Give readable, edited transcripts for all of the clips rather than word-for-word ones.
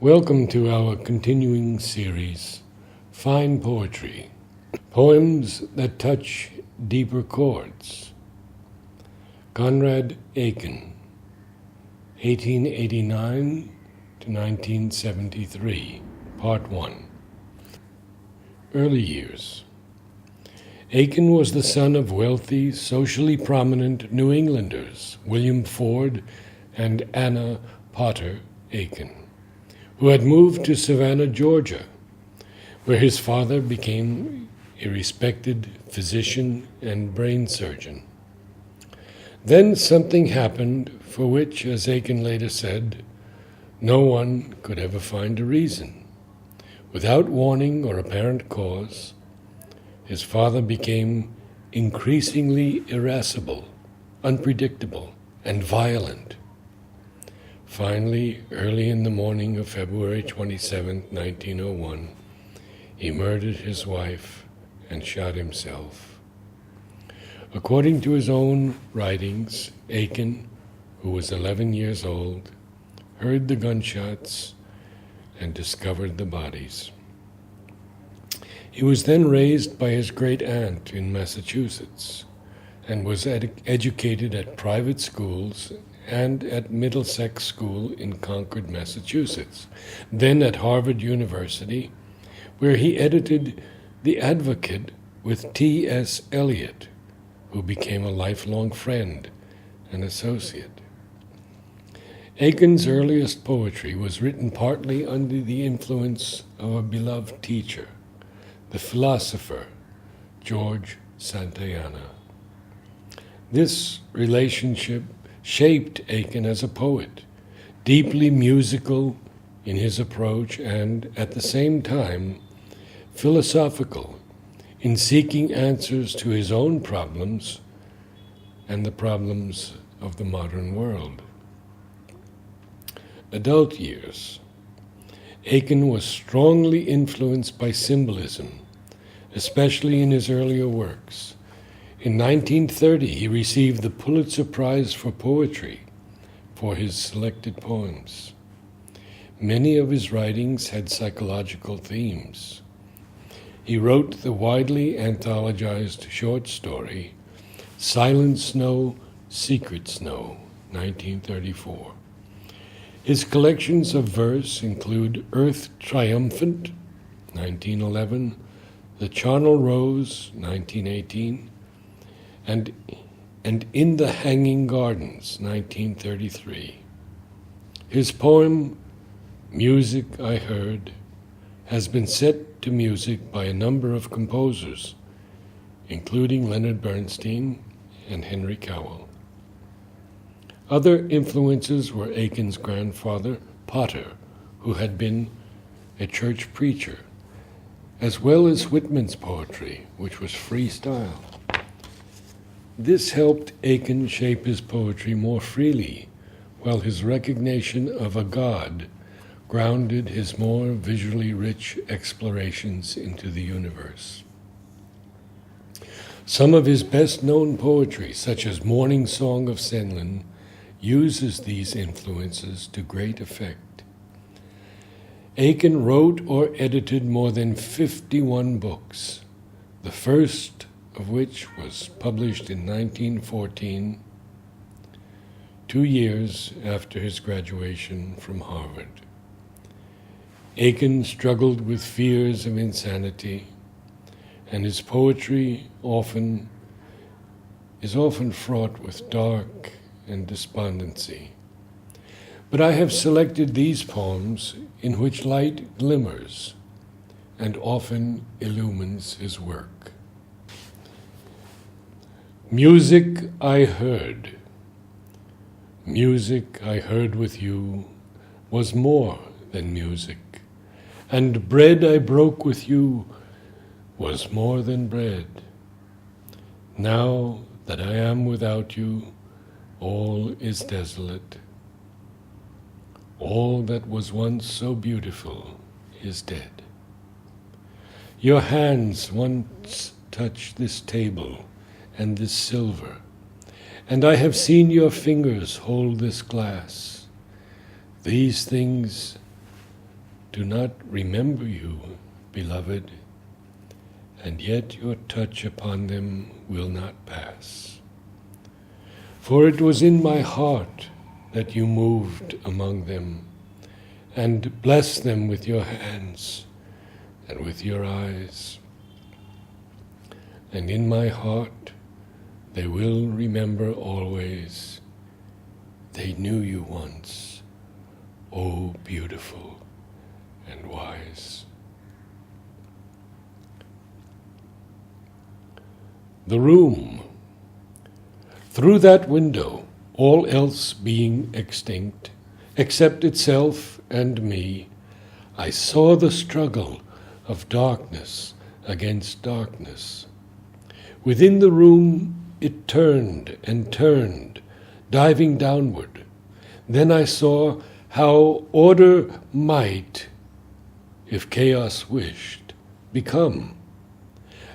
Welcome to our continuing series, Fine Poetry, Poems that Touch Deeper Chords. Cornad, Aiken, 1889 to 1973, Part 1. Early years. Aiken was the son of wealthy, socially prominent New Englanders, William Ford and Anna Potter Aiken, who had moved to Savannah, Georgia, where his father became a respected physician and brain surgeon. Then something happened for which, as Aiken later said, no one could ever find a reason. Without warning or apparent cause, his father became increasingly irascible, unpredictable, and violent. Finally, early in the morning of February 27, 1901, he murdered his wife and shot himself. According to his own writings, Aiken, who was 11 years old, heard the gunshots and discovered the bodies. He was then raised by his great-aunt in Massachusetts and was educated at private schools and at Middlesex School in Concord, Massachusetts, then at Harvard University, where he edited The Advocate with T.S. Eliot, who became a lifelong friend and associate. Aiken's earliest poetry was written partly under the influence of a beloved teacher, the philosopher George Santayana. This relationship shaped Aiken as a poet, deeply musical in his approach and, at the same time, philosophical in seeking answers to his own problems and the problems of the modern world. Adult years. Aiken was strongly influenced by symbolism, especially in his earlier works. In 1930, he received the Pulitzer Prize for Poetry for his selected poems. Many of his writings had psychological themes. He wrote the widely anthologized short story, Silent Snow, Secret Snow, 1934. His collections of verse include Earth Triumphant, 1911, The Charnel Rose, 1918, and In the Hanging Gardens, 1933. His poem, Music I Heard, has been set to music by a number of composers, including Leonard Bernstein and Henry Cowell. Other influences were Aiken's grandfather, Potter, who had been a church preacher, as well as Whitman's poetry, which was freestyle. This helped Aiken shape his poetry more freely, while his recognition of a god grounded his more visually rich explorations into the universe. Some of his best-known poetry, such as Morning Song of Cynllun, uses these influences to great effect. Aiken wrote or edited more than 51 books, the first of which was published in 1914, 2 years after his graduation from Harvard. Aiken struggled with fears of insanity, and his poetry is often fraught with dark and despondency. But I have selected these poems in which light glimmers and often illumines his work. Music I Heard. Music I heard with you was more than music, and bread I broke with you was more than bread. Now that I am without you, all is desolate. All that was once so beautiful is dead. Your hands once touched this table and this silver, and I have seen your fingers hold this glass. These things do not remember you, beloved, and yet your touch upon them will not pass. For it was in my heart that you moved among them, and blessed them with your hands and with your eyes. And in my heart they will remember always, they knew you once, O beautiful and wise. The room. Through that window, all else being extinct, except itself and me, I saw the struggle of darkness against darkness. Within the room it turned and turned, diving downward. Then I saw how order might, if chaos wished, become,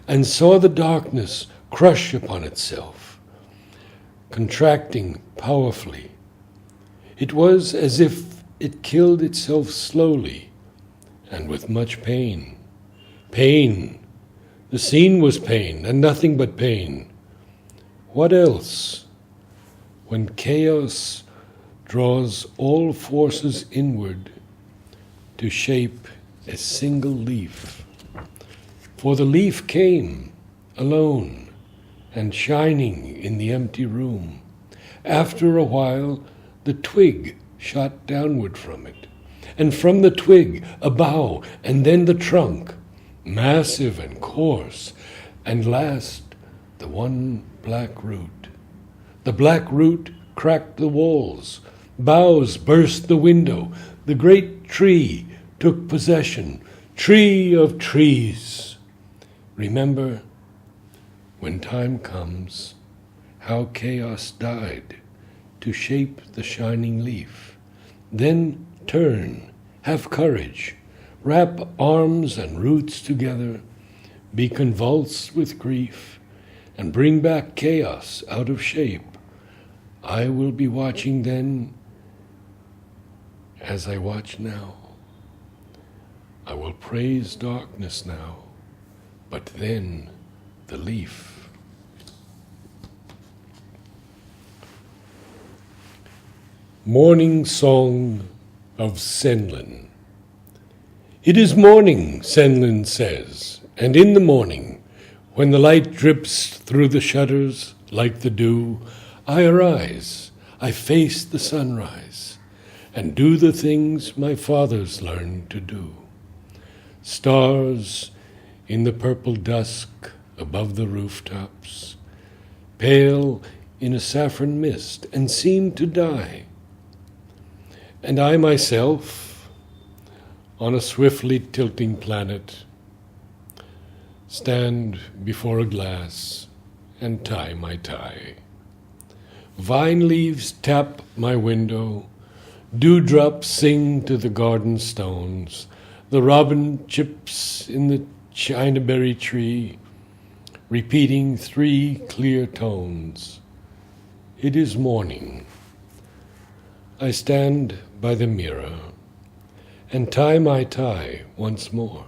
and saw the darkness crush upon itself, contracting powerfully. It was as if it killed itself slowly and with much pain. Pain. The scene was pain, and nothing but pain. What else? When chaos draws all forces inward to shape a single leaf. For the leaf came alone and shining in the empty room. After a while, the twig shot downward from it, and from the twig a bough, and then the trunk, massive and coarse, and last the one black root. The black root cracked the walls, boughs burst the window, the great tree took possession, tree of trees. Remember, when time comes, how chaos died to shape the shining leaf. Then turn, have courage, wrap arms and roots together, be convulsed with grief, and bring back chaos out of shape. I will be watching then as I watch now. I will praise darkness now, but then the leaf. Morning Song of Cynllun. It is morning, Cynllun says, and in the morning, when the light drips through the shutters like the dew, I arise, I face the sunrise, and do the things my fathers learned to do. Stars in the purple dusk above the rooftops, pale in a saffron mist, and seem to die. And I myself, on a swiftly tilting planet, stand before a glass and tie my tie. Vine leaves tap my window, dewdrops sing to the garden stones, the robin chips in the chinaberry tree, repeating 3 clear tones. It is morning. I stand by the mirror and tie my tie once more,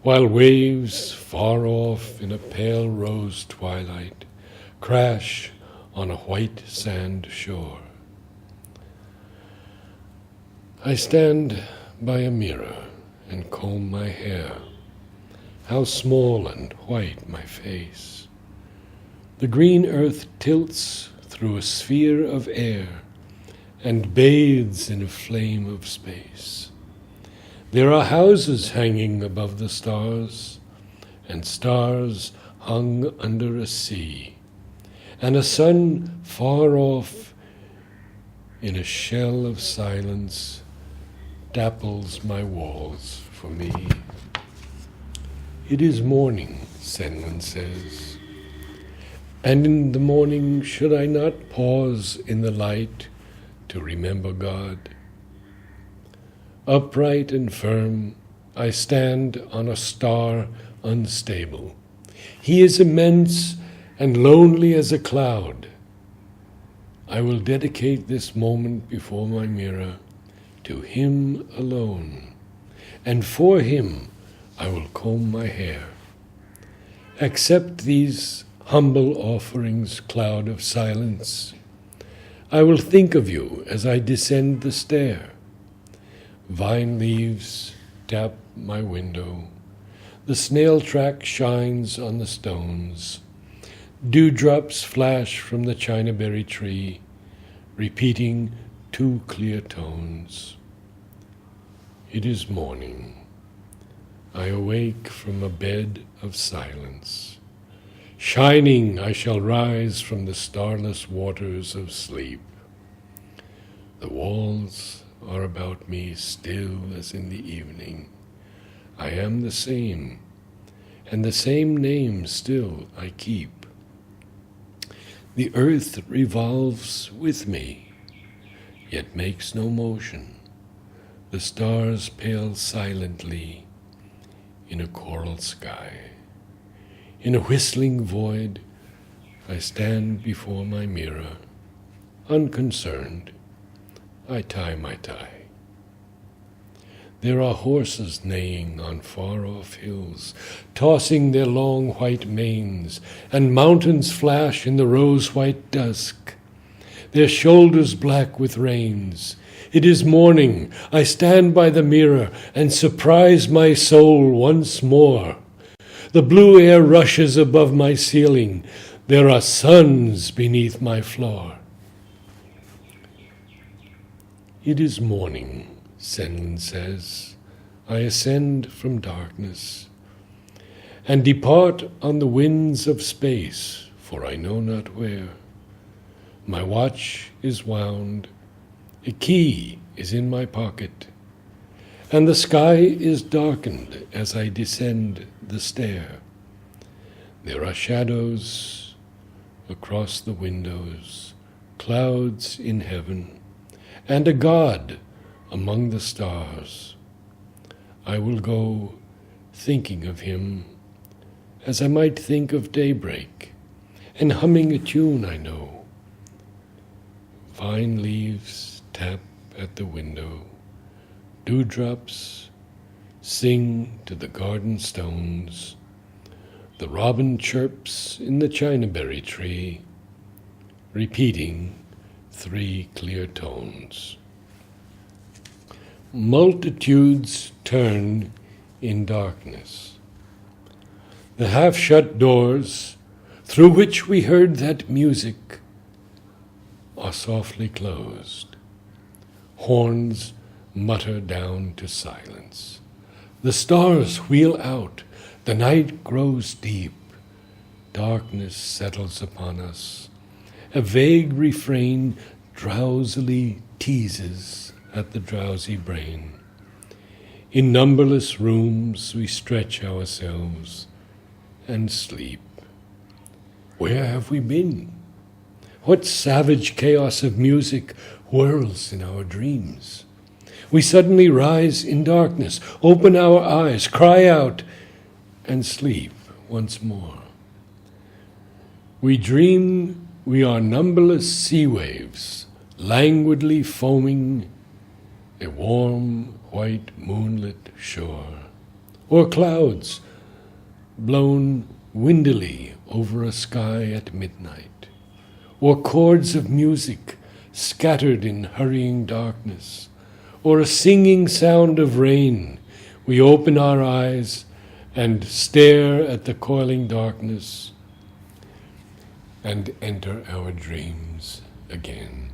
while waves far off in a pale rose twilight crash on a white sand shore. I stand by a mirror and comb my hair. How small and white my face. The green earth tilts through a sphere of air and bathes in a flame of space. There are houses hanging above the stars, and stars hung under a sea, and a sun far off in a shell of silence dapples my walls for me. It is morning, Cynllun says, and in the morning should I not pause in the light to remember God? Upright and firm, I stand on a star unstable. He is immense and lonely as a cloud. I will dedicate this moment before my mirror to him alone, and for him I will comb my hair. Accept these humble offerings, cloud of silence. I will think of you as I descend the stair. Vine leaves tap my window. The snail track shines on the stones. Dewdrops flash from the chinaberry tree, repeating 2 clear tones. It is morning. I awake from a bed of silence. Shining, I shall rise from the starless waters of sleep. The walls are about me still as in the evening. I am the same, and the same name still I keep. The earth revolves with me, yet makes no motion. The stars pale silently in a coral sky. In a whistling void, I stand before my mirror. Unconcerned, I tie my tie. There are horses neighing on far-off hills, tossing their long white manes, and mountains flash in the rose-white dusk, their shoulders black with reins. It is morning. I stand by the mirror and surprise my soul once more. The blue air rushes above my ceiling. There are suns beneath my floor. It is morning, Cynllun says. I ascend from darkness and depart on the winds of space, for I know not where. My watch is wound, a key is in my pocket, and the sky is darkened as I descend the stair. There are shadows across the windows, clouds in heaven, and a God among the stars. I will go thinking of him as I might think of daybreak, and humming a tune I know. Vine leaves tap at the window. Dewdrops sing to the garden stones. The robin chirps in the chinaberry tree, repeating 3 clear tones. Multitudes turn in darkness. The half-shut doors through which we heard that music are softly closed. Horns mutter down to silence. The stars wheel out. The night grows deep. Darkness settles upon us. A vague refrain drowsily teases at the drowsy brain. In numberless rooms we stretch ourselves and sleep. Where have we been? What savage chaos of music whirls in our dreams? We suddenly rise in darkness, open our eyes, cry out, and sleep once more. We dream we are numberless sea waves, languidly foaming a warm, white, moonlit shore, or clouds blown windily over a sky at midnight, or chords of music scattered in hurrying darkness, or a singing sound of rain. We open our eyes and stare at the coiling darkness and enter our dreams again.